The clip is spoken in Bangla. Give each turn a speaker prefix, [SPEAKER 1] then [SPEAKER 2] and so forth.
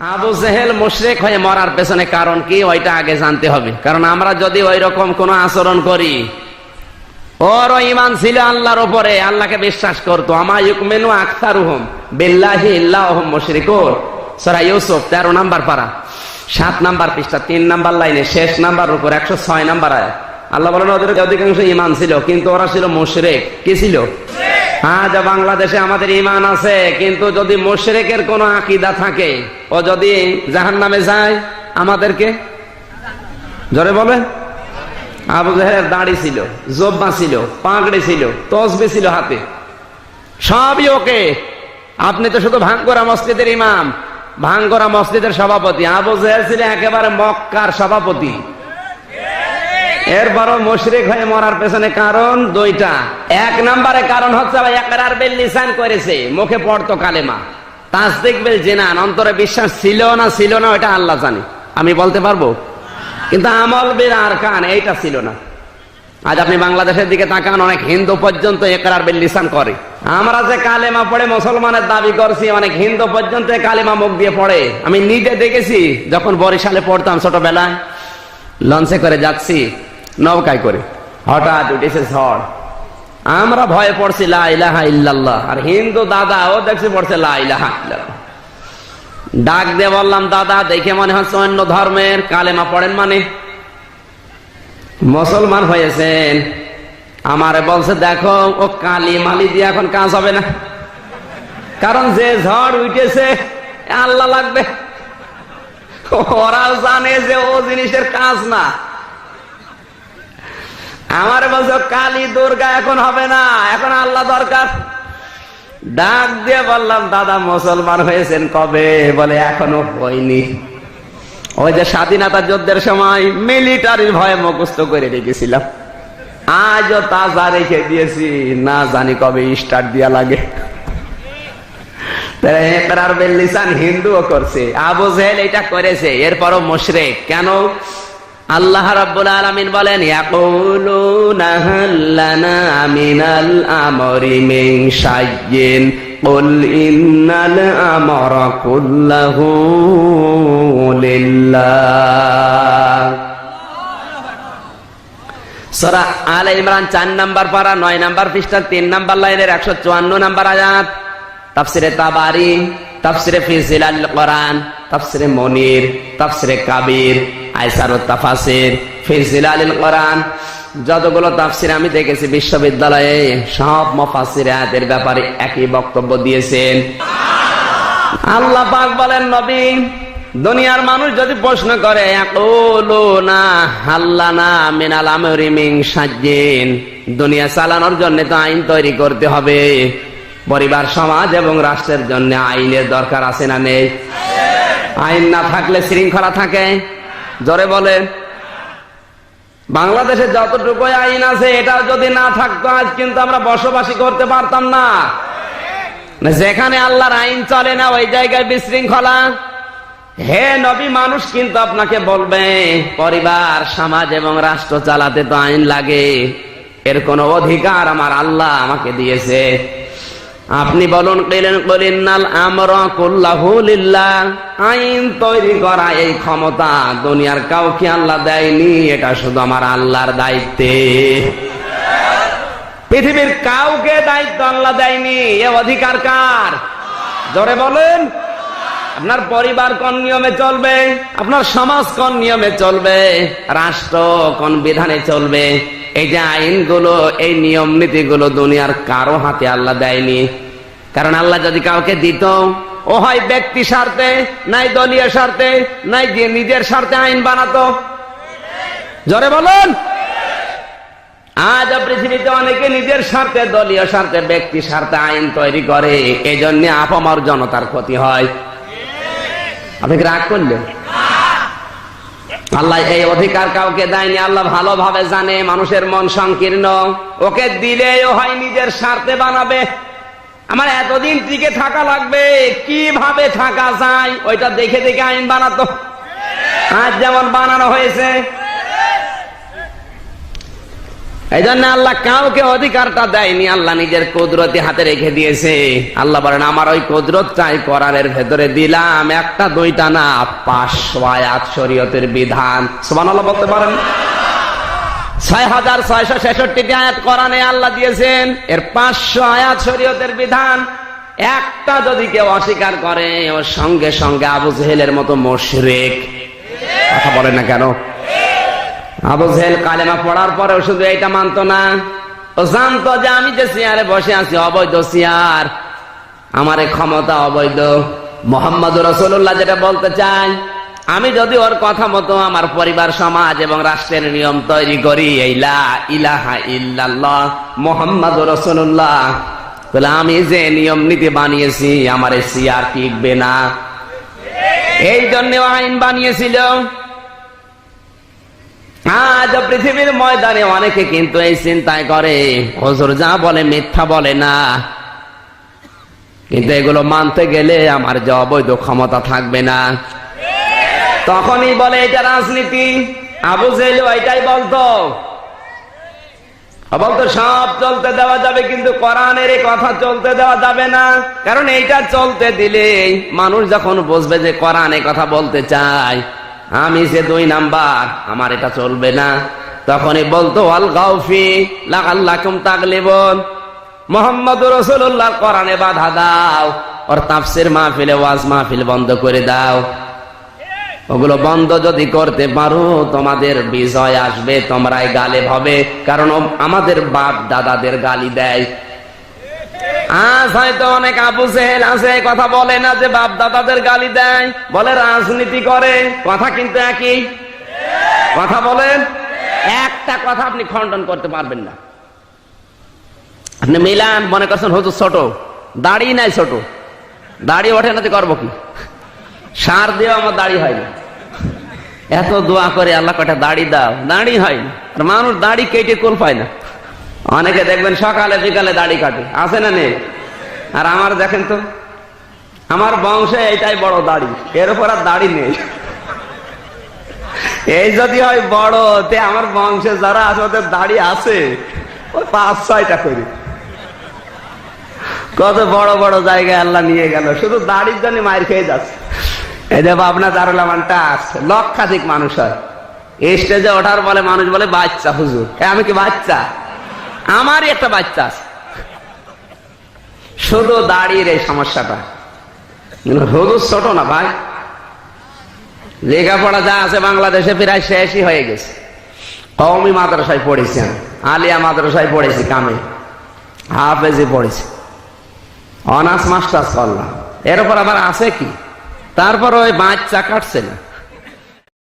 [SPEAKER 1] আবু জেহেল মুশরিক হয়ে মরার পেছনে কারণ কি ওইটা আগে জানতে হবে। কারণ আমরা যদি ওই রকম কোন আচরণ করি, ওর ঈমান ছিল আল্লাহর উপরে, আল্লাহকে বিশ্বাস করতো। আমা ইউমিনু আকসারুহুম বিল্লাহি ইল্লা হুম মুশরিকুন, সূরা ইউসুফ 13 নম্বর পারা 7 নম্বর পৃষ্ঠা 3 নম্বর লাইনে শেষ নাম্বার উপর 106 নম্বর আয়াত। আল্লাহ বলেন ওদের অধিকাংশ ঈমান ছিল কিন্তু ওরা ছিল মুশরিক। কি ছিল? আজ বাংলাদেশে আমাদের ঈমান আছে, কিন্তু যদি মুশরিকের কোন আকীদা থাকে, ও যদি জাহান্নামে যায়, আমাদেরকে জোরে বলে। আবু জেহেলের দাড়ি ছিল, জুব্বা ছিল, পাগড়ি ছিল, তসবিহ ছিল হাতে, সবই ওকে। আপনি তো শুধু ভাঙ্গরা মসজিদের ইমাম, ভাঙ্গরা মসজিদের সভাপতি। আবু জেহেল ছিল একেবারে মক্কার সভাপতি। এরপরও মুশরিক হয়ে মরার পেছনে কারণ দুইটা। এক নম্বরে কারণ হচ্ছে ইকরার বিল লিসান করেছে, মুখে পড়তো কালেমা। তাসদীক বিল জিনান, অন্তরে বিশ্বাস ছিল না ওটা আল্লাহ জানে, আমি বলতে পারবো, কিন্তু আমল বিল আরকান এইটা ছিল না। আজ আপনি বাংলাদেশের দিকে তাকান, অনেক হিন্দু পর্যন্ত ইকরার বিল লিসান করে। আমরা যে কালেমা পড়ে মুসলমানের দাবি করছি, অনেক হিন্দু পর্যন্ত কালেমা মুখ দিয়ে পড়ে। আমি নিজে দেখেছি, যখন বরিশালে পড়তাম ছোটবেলায়, লঞ্চে করে যাচ্ছি, নৌকায় করে, হঠাৎ উঠেছে ঝড়, আমরা ভয়ে পড়ছি লা ইলাহা ইল্লাল্লাহ, আর হিন্দু দাদা ও দেখছি পড়ছে লা ইলাহা ইল্লাল্লাহ। ডাক দিয়ে বললাম, দাদা দেখে মনে হচ্ছে অন্য ধর্মের, কালেমা পড়েন মানে? মুসলমান হয়েছেন। আমারে বলছে, দেখো ও কালি মালি দিয়ে এখন কাজ হবে না, কারণ যে ঝড় উঠেছে আল্লাহ লাগবে। ওরাও জানে যে ও জিনিসের কাজ না। আমার বলছে কালী দুর্গা এখন হবে না, এখন আল্লাহ দরকার। ডাক দিয়ে বললাম, দাদা মুসলমান হয়েছেন কবে? বলে এখনো হয়নি। ওই যে স্বাধীনতা যুদ্ধের সময় মিলিটারির ভয়ে মুখস্থ করে রেখেছিলাম, আজও তাজা রেখে দিয়েছি, না জানি কবে স্টার্ট দিয়া লাগে। ইকরার বিল লিসান হিন্দুও করছে, আবু জেহেল এটা করেছে, এরপরও মুশরিক। কেন? আল্লাহ রাব্বুল আলামিন বলেন, ইয়াকুলুনা হাল লানা মিনাল আমরি মিন শাইইন কুল ইন্নাল আমরা কুল্লাহু লিল্লাহ। সূরা আলে ইমরান 4 নম্বর পারা 9 নম্বর পৃষ্ঠা 3 নম্বর লাইনের 154 নম্বর আয়াত। তাফসিরে তাবারি, তাফসিরে ফি জিলাল কোরআন, তাফসিরে মুনির, তাফসিরে কাবীর, আইসারুত তাফাসির, ফি জিলালিল কোরআন, যতগুলো তাফসির আমি দেখেছি বিশ্ববিদ্যালয়ে, সব মুফাসসির আয়াতের ব্যাপারে একই বক্তব্য দিয়েছেন। আল্লাহ পাক বলেন, নবী, দুনিয়ার মানুষ যদি প্রশ্ন করে, ইয়াকুলুনা হাল্লানা মিনাল আমরি মিন শাইইন, দুনিয়া চালানোর জন্য তো আইন তৈরি করতে হবে, পরিবার, সমাজ এবং রাষ্ট্রের জন্য আইনের দরকার আছে না নেই? আইন না থাকলে শৃঙ্খলা থাকে? জোরে বলে। বাংলাদেশে যতটুকু আইন আছে, এটা যদি না থাকতো আজ কিন্তু আমরা বসবাসী করতে পারতাম না। যেখানে আল্লাহর আইন চলে না ওই জায়গায় বিশৃঙ্খলা। হে নবী, মানুষ কিন্তু আপনাকে বলবে, পরিবার, সমাজ এবং রাষ্ট্র চালাতে তো আইন লাগে, এর কোন অধিকার আমার আল্লাহ আমাকে দিয়েছে। আপনি বলুন, কুল ইন্নাল আমরা কুল্লাহু লিল্লাহ, আইন তৈরি করা এই ক্ষমতা দুনিয়ার কাউকে আল্লাহ দেয়নি, এটা শুধু আমার আল্লাহর দায়িত্বে। পৃথিবীর কাউকে দায়িত্ব আল্লাহ দেয়নি, এ অধিকার কার? জোরে বলেন। আপনার পরিবার কোন নিয়মে চলবে, আপনার সমাজ কোন নিয়মে চলবে, রাষ্ট্র কোন বিধানে চলবে, এই যে আইনগুলো, এই নিয়ম নীতিগুলো দুনিয়ার কারো হাতে আল্লাহ দেয়নি। কারণ আল্লাহ যদি কাউকে দিত, ও হয় ব্যক্তি স্বার্থে, নাই দলীয় স্বার্থে, নাই যে নিজের স্বার্থে আইন বানাতো। জোরে বলুন। আজ পৃথিবীতে অনেকে নিজের স্বার্থে, দলীয় স্বার্থে, ব্যক্তি স্বার্থে আইন তৈরি করে, এই জন্য আপামর জনতার ক্ষতি হয়। আপনি রাগ করলেন? আল্লাহ এই অধিকার কাউকে দেয়নি। আল্লাহ ভালোভাবে জানে মানুষের মন সংকীর্ণ, ওকে দিলেও হয় নিজের স্বার্থে বানাবে। আমার এতদিন টিকে থাকা লাগবে, কিভাবে থাকা যায় ওইটা দেখে দেখে আইন বানাতো। আজ যেমন বানানো হয়েছে, এই জন্য আল্লাহ কাউকে অধিকারটা দেয়নি, আল্লাহ নিজের কুদরতি হাতে রেখে দিয়েছে। আল্লাহ বলেন আমার ওই কুদরতটাই কোরআনের ভেতরে দিলাম, একটা দুইটা না, 500 আয়াত শরীয়তের বিধান। সুবহানাল্লাহ বলতে পারেন? 6666 আয়াত কোরআনে আল্লাহ দিয়েছেন, এর 500 আয়াত শরীয়তের বিধান। একটা যদি কেউ অস্বীকার করে ওর সঙ্গে সঙ্গে আবু জেহেলের মতো মুশরিক। কথা বলে না কেন? আবু জেহেল কালেমা পড়ার পরেও শুধু এইটা মানতো না, ও জানতো যে আমি যে চেয়ারে বসে আছি অবৈধ চেয়ার, আমার এই ক্ষমতা অবৈধ। মুহাম্মদুর রাসূলুল্লাহ যেটা বলতে চাই, আমি যদি ওর কথা মতো আমার পরিবার সমাজ এবং রাষ্ট্রের নিয়ম তৈরি করি, এই লা ইলাহা ইল্লাল্লাহ মুহাম্মাদুর রাসূলুল্লাহ, তাহলে আমি যে নিয়ম নীতি বানিয়েছি আমার এই চেয়ার টিকবে না। এই জন্য আইন বানিয়েছিল। আজ পৃথিবীর ময়দানে অনেকে কিন্তু এই চিন্তায় করে, হুজুর যা বলে মিথ্যা বলে না, কিন্তু এগুলো মানতে গেলে আমার যে অবৈধ ক্ষমতা থাকবে না, তখনই বলে এটা রাজনীতি। আবু জেহেল এটাই বলতো সব চলতে দেওয়া যাবে, কিন্তু কোরআনের এই কথা চলতে দেওয়া যাবে না। কারণ এইটা চলতে দিলে মানুষ যখন বুঝবে যে কোরআন এই কথা বলতে চায়, আমি যে 2 নাম্বার, আমার এটা চলবে না, তখনই বলতো আল গাউফি লাআল্লাকুম তাগলিবুন, মুহাম্মদুর রাসূলুল্লাহ কোরআনে বাধা দাও, ওর তাফসীর মাহফিলে ওয়াজ মাহফিল বন্ধ করে দাও। ওগুলো বন্ধ যদি করতে পারো তোমাদের বিজয় আসবে, তোমরাই গালেব হবে। কারণ আমাদের বাপ দাদাদের গালি দেয়। আজ হয়তো অনেক আবু জেহেল আছে কথা বলে না যে বাপ দাদাদের গালি দেয়, বলে রাজনীতি করে। কথা কিন্তু একই কথা বলেন, একটা কথা আপনি খণ্ডন করতে পারবেন না। আপনি মিলান, মনে করছেন হুজুর ছোট, দাড়ি নাই, ছোট দাড়ি ওঠে না, করবো কি? সার দিয়ে আমার দাড়ি হয় না, এত দোয়া করে আল্লাহ কটা দাড়ি দাও, দাড়ি হয় না। আর মানুষ দাড়ি কেটে কোল পায় না। অনেকে দেখবেন সকালে বিকালে দাড়ি কাটে, আছে না নেই? আর আমার দেখেন তো, আমার বংশে এইটাই বড় দাড়ি, এর উপর আর দাড়ি নেই। এই যদি হয় বড়, তে আমার বংশে যারা আছে ওদের দাড়ি আছে ওই 5-6টা করে। কত বড় বড় জায়গায় আল্লাহ নিয়ে গেল, শুধু দাড়ির জন্য মার খেয়ে যাচ্ছে। এই যে ভাবনা দারুল আমানটা আসছে, লক্ষাধিক মানুষ হয় এই স্টেজে ওঠার বলে, মানুষ বলে বাচ্চা হুজুর। আমি কি বাচ্চা? আমারই একটা বাচ্চা আছে। শুধু দাড়ির এই সমস্যাটা, হুজুর ছোট না ভাই। লেখাপড়া যা আছে বাংলাদেশে প্রায় শেষই হয়ে গেছে। কওমি মাদ্রাসায় পড়েছি, আলিয়া মাদ্রাসায় পড়েছি, কামে হাফেজি পড়েছি, অনার্স মাস্টার্স করলাম, এর উপর আবার আছে কি? তারপর ওই বাচ্চা কাটছে না।